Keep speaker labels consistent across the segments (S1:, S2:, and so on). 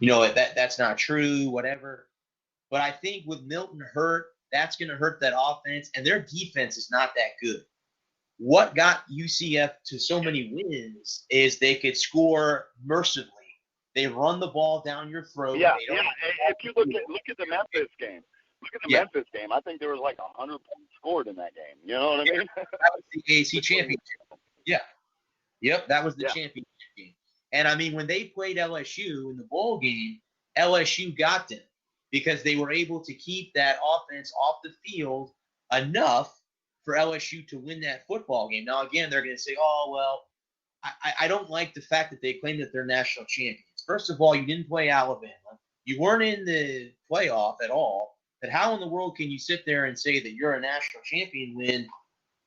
S1: that's not true, whatever. But I think with Milton hurt, that's going to hurt that offense, and their defense is not that good. What got UCF to so many wins is they could score mercifully. They run the ball down your throat.
S2: Yeah. If you look at the Memphis game, Memphis game. I think there was like 100 points scored in that game. You know what I mean?
S1: That was the AAC championship. Yeah. Yep, that was the championship game. And, I mean, when they played LSU in the bowl game, LSU got them because they were able to keep that offense off the field enough for LSU to win that football game. Now, again, they're going to say, oh, well, I don't like the fact that they claim that they're national champions. First of all, you didn't play Alabama. You weren't in the playoff at all. But how in the world can you sit there and say that you're a national champion when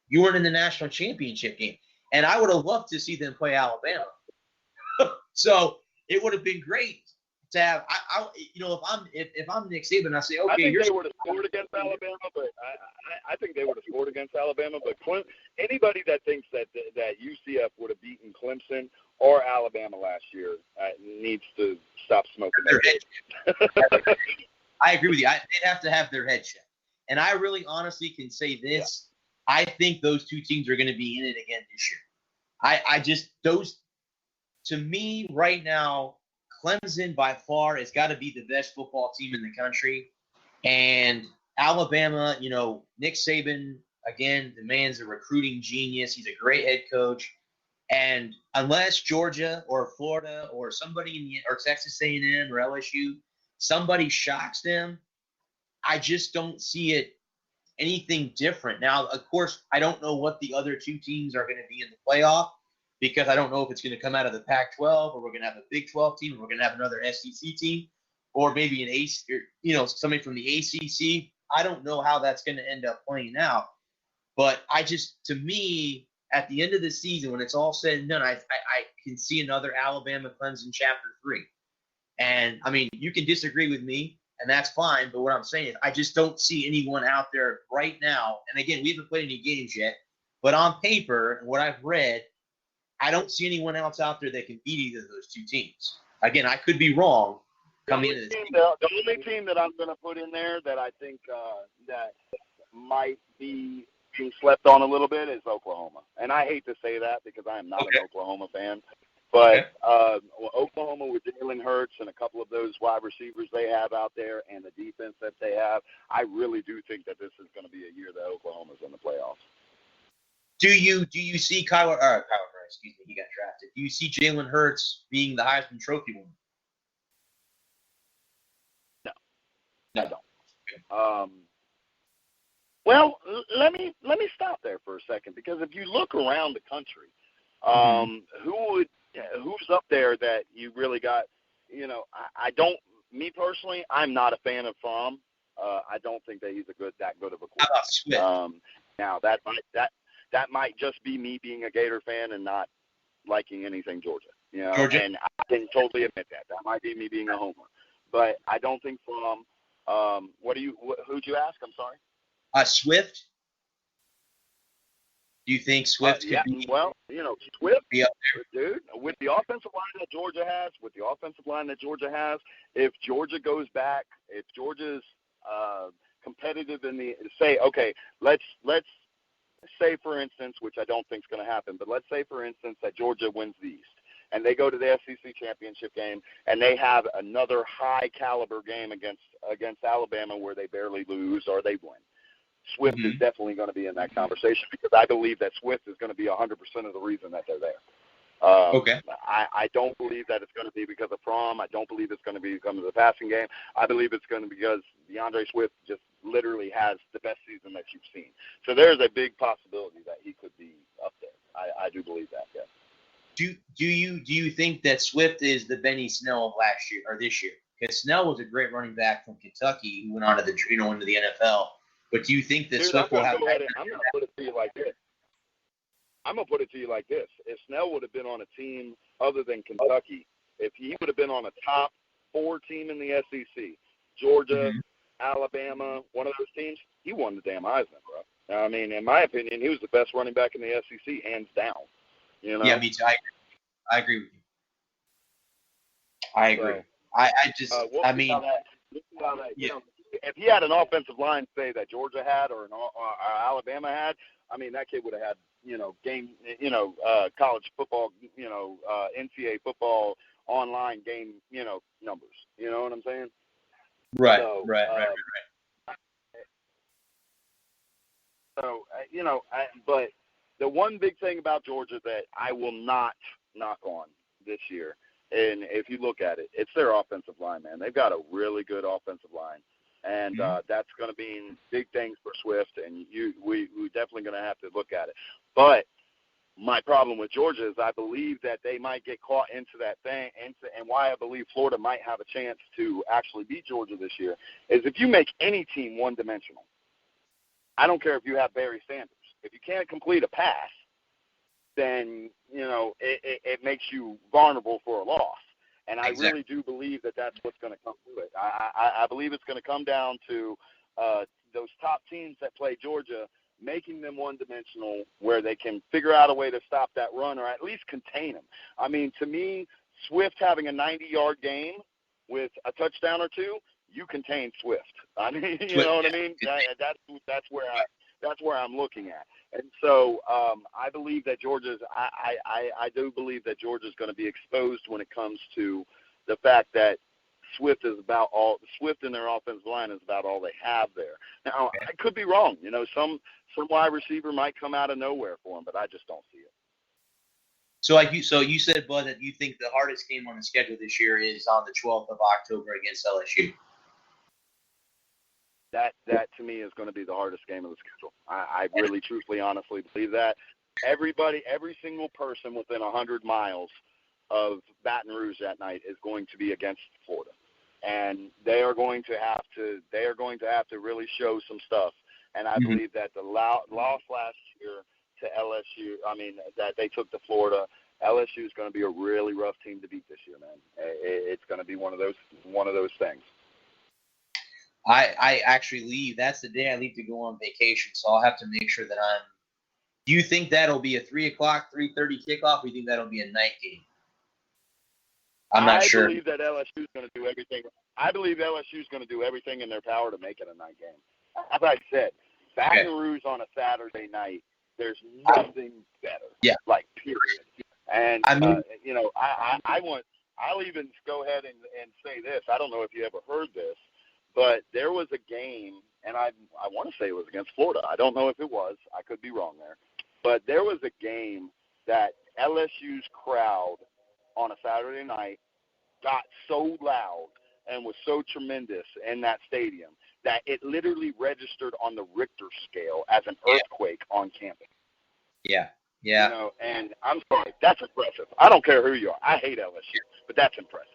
S1: you weren't in the national championship game? And I would have loved to see them play Alabama. So it would have been great to have. If I'm Nick Saban, I say, okay,
S2: I think they would have scored against Alabama, but I think they would have scored against Alabama. But anybody that thinks that UCF would have beaten Clemson or Alabama last year needs to stop smoking their head.
S1: I agree with you. They'd have to have their head checked. And I really honestly can say this. Yeah. I think those two teams are going to be in it again this year. To me right now, Clemson by far has got to be the best football team in the country. And Alabama, Nick Saban, again, the man's a recruiting genius. He's a great head coach. And unless Georgia or Florida or somebody or Texas A&M or LSU, somebody shocks them, I just don't see it anything different. Now, of course, I don't know what the other two teams are going to be in the playoff because I don't know if it's going to come out of the Pac-12 or we're going to have a Big 12 team or we're going to have another SEC team or maybe an somebody from the ACC. I don't know how that's going to end up playing out. But to me, at the end of the season, when it's all said and done, I can see another Alabama-Clemson Chapter 3. And, I mean, you can disagree with me, and that's fine. But what I'm saying is I just don't see anyone out there right now. And, again, we haven't played any games yet. But on paper, and what I've read, I don't see anyone else out there that can beat either of those two teams. Again, I could be wrong coming into this game.
S2: The only team that I'm going to put in there that I think that might be being slept on a little bit is Oklahoma. And I hate to say that because I am not an Oklahoma fan. But Oklahoma with Jalen Hurts and a couple of those wide receivers they have out there and the defense that they have, I really do think that this is going to be a year that Oklahoma's in the playoffs.
S1: Do you see Kyler Murray, excuse me, he got drafted. Do you see Jalen Hurts being the Heisman Trophy winner?
S2: No, I don't. Well, let me stop there for a second because if you look around the country, who's up there that you really got? I don't. Me personally, I'm not a fan of Fromm. I don't think that he's that good of a quarterback. Now that might just be me being a Gator fan and not liking anything Georgia. Georgia? And I can totally admit that. That might be me being a homer. But I don't think Fromm. Who'd you ask? I'm sorry.
S1: Swift. Do you think Swift could be?
S2: Well, Swift,
S1: be up there,
S2: dude. With the offensive line that Georgia has, if Georgia goes back, if Georgia's competitive in the let's say for instance, which I don't think is going to happen, but let's say for instance that Georgia wins the East and they go to the SEC championship game and they have another high caliber game against Alabama where they barely lose or they win. Swift is definitely going to be in that conversation because I believe that Swift is going to be 100% of the reason that they're there. I don't believe that it's going to be because of Fromm. I don't believe it's going to be because of the passing game. I believe it's going to be because DeAndre Swift just literally has the best season that you've seen. So there's a big possibility that he could be up there. I do believe that, yes.
S1: Do you think that Swift is the Benny Snell of last year or this year? Because Snell was a great running back from Kentucky who went on to into the NFL. But do you think that Swift will have?
S2: I'm going to put it to you like this. If Snell would have been on a team other than Kentucky, if he would have been on a top 4 team in the SEC, Georgia, Alabama, one of those teams, he won the damn Heisman, bro. I mean, in my opinion, he was the best running back in the SEC, hands down.
S1: Yeah, me too. I agree with you. I agree. I just,
S2: we'll
S1: I
S2: see
S1: mean,
S2: how that, you
S1: yeah,
S2: know, if he had an offensive line, say, that Georgia had or Alabama had, I mean, that kid would have had, college football, NCAA football online game, numbers. You know what I'm saying?
S1: right,
S2: So,
S1: right.
S2: but the one big thing about Georgia that I will not knock on this year, and if you look at it, it's their offensive line, man. They've got a really good offensive line, and that's going to mean big things for Swift, and we're definitely going to have to look at it. But my problem with Georgia is I believe that they might get caught into that thing, and why I believe Florida might have a chance to actually beat Georgia this year is if you make any team one-dimensional. I don't care if you have Barry Sanders. If you can't complete a pass, then, it makes you vulnerable for a loss. And I really do believe that that's what's going to come to it. I believe it's going to come down to those top teams that play Georgia, making them one-dimensional where they can figure out a way to stop that run or at least contain them. I mean, to me, Swift having a 90-yard game with a touchdown or two, you contain Swift. I mean, you know what I mean? That's where I'm looking at. And so I believe that I do believe that Georgia's going to be exposed when it comes to the fact that Swift in their offensive line is about all they have there. Now, I could be wrong. Some wide receiver might come out of nowhere for him, but I just don't see it.
S1: So you said, Bud, that you think the hardest game on the schedule this year is on the 12th of October against LSU.
S2: That to me is going to be the hardest game of the schedule. I really, truthfully, honestly believe that. Every single person within 100 miles of Baton Rouge that night is going to be against Florida, and they are going to have to really show some stuff. And I believe that the loss last year to LSU, that they took to Florida, LSU is going to be a really rough team to beat this year, man. It's going to be one of those things.
S1: I actually leave. That's the day I leave to go on vacation, so I'll have to make sure that I'm. Do you think that'll be a 3 o'clock, 3:30 kickoff, or do you think that'll be a night game? I'm not sure.
S2: I believe that LSU is going to do everything. I believe LSU is going to do everything in their power to make it a night game. As I said, Baton Rouge on a Saturday night, there's nothing better.
S1: Yeah.
S2: Like, period. And
S1: I mean,
S2: I'll even go ahead and say this. I don't know if you ever heard this. But there was a game, and I want to say it was against Florida. I don't know if it was. I could be wrong there. But there was a game that LSU's crowd on a Saturday night got so loud and was so tremendous in that stadium that it literally registered on the Richter scale as an earthquake on campus.
S1: Yeah.
S2: And I'm sorry, that's impressive. I don't care who you are. I hate LSU, but that's impressive.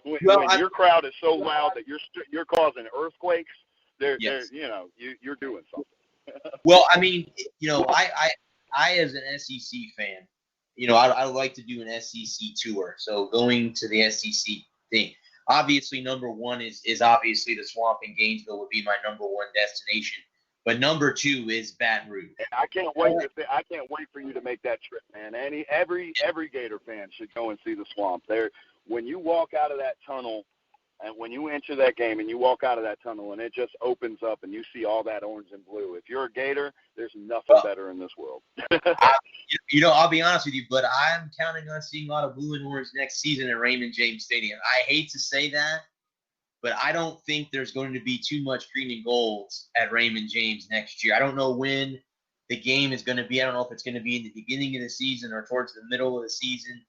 S2: when your crowd is so loud that you're causing earthquakes, you're doing something.
S1: Well, I mean, I as an SEC fan, I like to do an SEC tour. So going to the SEC thing, obviously number one is obviously the Swamp in Gainesville would be my number one destination. But number two is Baton Rouge.
S2: I can't wait for you to make that trip, man. Every Gator fan should go and see the Swamp. When you walk out of that tunnel, and when you enter that game and you walk out of that tunnel and it just opens up and you see all that orange and blue, if you're a Gator, there's nothing better in this world.
S1: I'll be honest with you, but I'm counting on seeing a lot of blue and orange next season at Raymond James Stadium. I hate to say that, but I don't think there's going to be too much green and gold at Raymond James next year. I don't know when the game is going to be. I don't know if it's going to be in the beginning of the season or towards the middle of the season.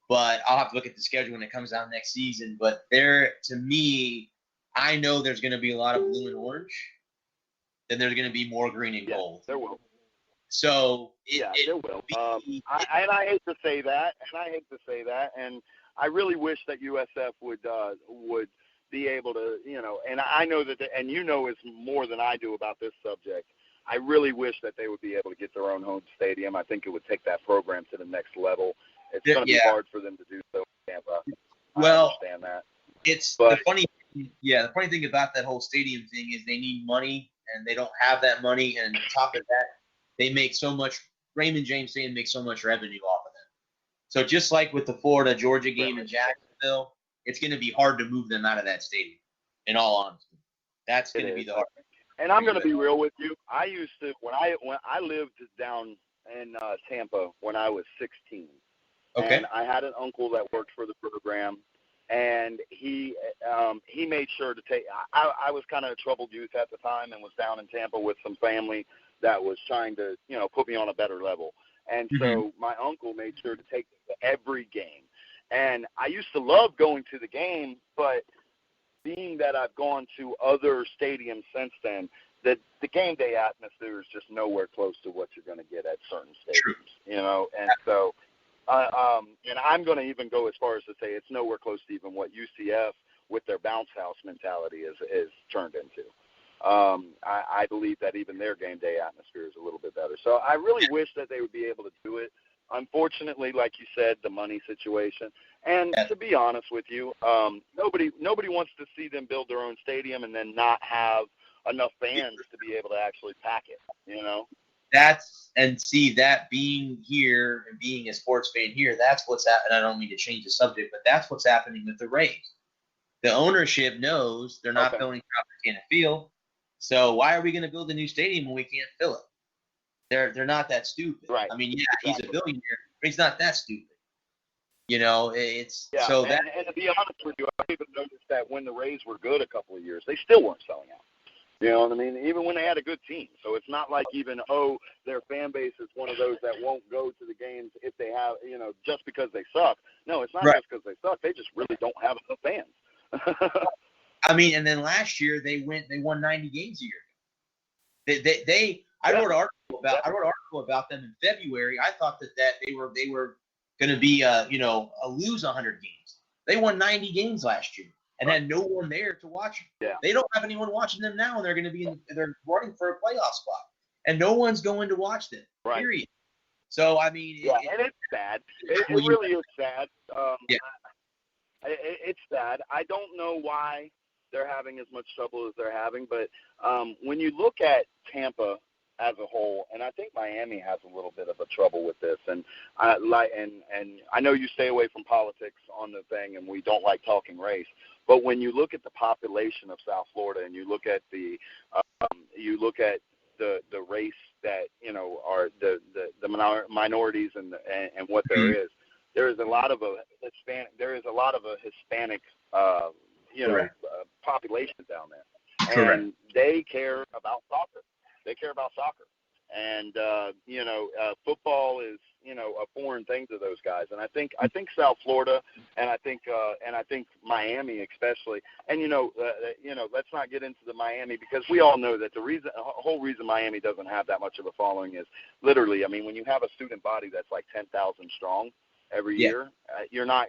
S1: But I'll have to look at the schedule when it comes out next season. But to me, I know there's going to be a lot of blue and orange. Then there's going to be more green and gold.
S2: There will.
S1: So
S2: there will. I hate to say that, and I really wish that USF would be able to, and I know that, and is more than I do about this subject. I really wish that they would be able to get their own home stadium. I think it would take that program to the next level. It's going to be hard for them to do so in Tampa. I understand that.
S1: The funny thing about that whole stadium thing is they need money, and they don't have that money. And on top of that, they make so much. Raymond James Stadium makes so much revenue off of them. So just like with the Florida-Georgia game in Jacksonville, it's going to be hard to move them out of that stadium. In all honesty, that's going to be the hard.
S2: And I'm going to be real with you. I used to when I lived down in Tampa when I was 16.
S1: Okay.
S2: And I had an uncle that worked for the program, and he made sure to take. I was kind of a troubled youth at the time, and was down in Tampa with some family that was trying to put me on a better level. And so my uncle made sure to take me to every game. And I used to love going to the game, but being that I've gone to other stadiums since then, the game day atmosphere is just nowhere close to what you're going to get at certain stadiums, And so, and I'm going to even go as far as to say it's nowhere close to even what UCF with their bounce house mentality is turned into. I believe that even their game day atmosphere is a little bit better. So I really wish that they would be able to do it. Unfortunately, like you said, the money situation. And to be honest with you, nobody wants to see them build their own stadium and then not have enough fans to be able to actually pack it,
S1: That being here and being a sports fan here, that's what's happening. I don't mean to change the subject, but that's what's happening with the Rays. The ownership knows they're not filling Tropicana Field, so why are we going to build a new stadium when we can't fill it? They're not that stupid.
S2: Right.
S1: I mean, he's a billionaire, but he's not that stupid. It's
S2: so that. And to be honest with you, I even noticed that when the Rays were good a couple of years, they still weren't selling out. You know what I mean? Even when they had a good team. So it's not like even, their fan base is one of those that won't go to the games if they have, just because they suck. No, it's not just because they suck. They just really don't have enough fans.
S1: I mean, and then last year they won 90 games a year. I wrote an article about them in February. I thought that they were going to be lose 100 games. They won 90 games last year and had no one there to watch them.
S2: Yeah.
S1: They don't have anyone watching them now, and they're going to be they're running for a playoff spot, and no one's going to watch them.
S2: Right.
S1: Period. So I mean,
S2: and it's sad. It really is sad. It's sad. I don't know why they're having as much trouble as they're having, but when you look at Tampa as a whole, and I think Miami has a little bit of a trouble with this, and I know you stay away from politics on the thing, and we don't like talking race, but when you look at the population of South Florida, and you look at the race that are the minorities and what there is a lot of a Hispanic population down there, and they care about soccer. And football is a foreign thing to those guys. And I think South Florida, and I think Miami especially. And let's not get into the Miami, because we all know that the whole reason Miami doesn't have that much of a following is literally, I mean, when you have a student body that's like 10,000 strong every year, you're not.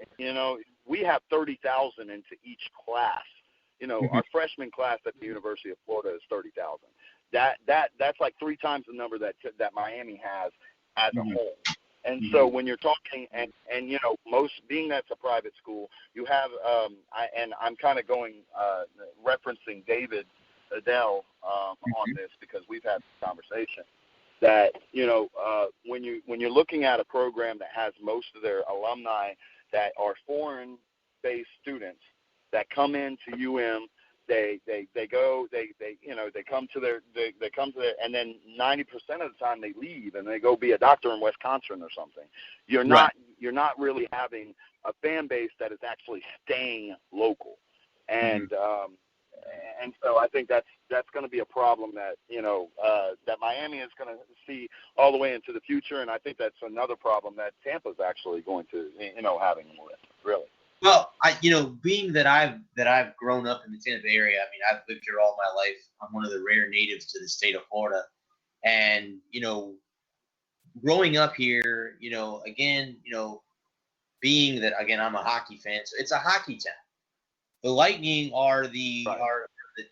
S2: We have 30,000 into each class. Our freshman class at the University of Florida is 30,000. That's like 3 times the number that Miami has as a whole. And so when you're talking, and most being that's a private school, you have I'm kind of going referencing David Adele on this, because we've had this conversation that when you're looking at a program that has most of their alumni that are foreign-based students that come into UM. They come to their, and then 90% of the time they leave and they go be a doctor in Wisconsin or something. You're not really having a fan base that is actually staying local, and so I think that's going to be a problem that that Miami is going to see all the way into the future, and I think that's another problem that Tampa's actually going to having with, really.
S1: Well, being that I've grown up in the Tampa area, I mean, I've lived here all my life. I'm one of the rare natives to the state of Florida, and growing up here, being that again I'm a hockey fan, so it's a hockey town. The Lightning are the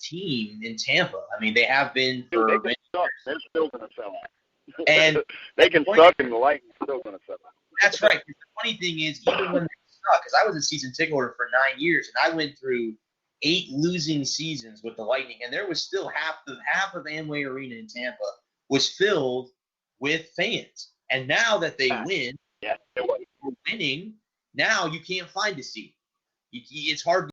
S1: team in Tampa. I mean, they have been for many years.
S2: They're still going to sell out.
S1: And
S2: they can suck, and the Lightning still going to sell out.
S1: That's right. The funny thing is, even when because I was a season ticket holder for 9 years, and I went through 8 losing seasons with the Lightning, and there was still half of Amway Arena in Tampa was filled with fans. And now that they win,
S2: they're
S1: winning, now you can't find a seat. It's hard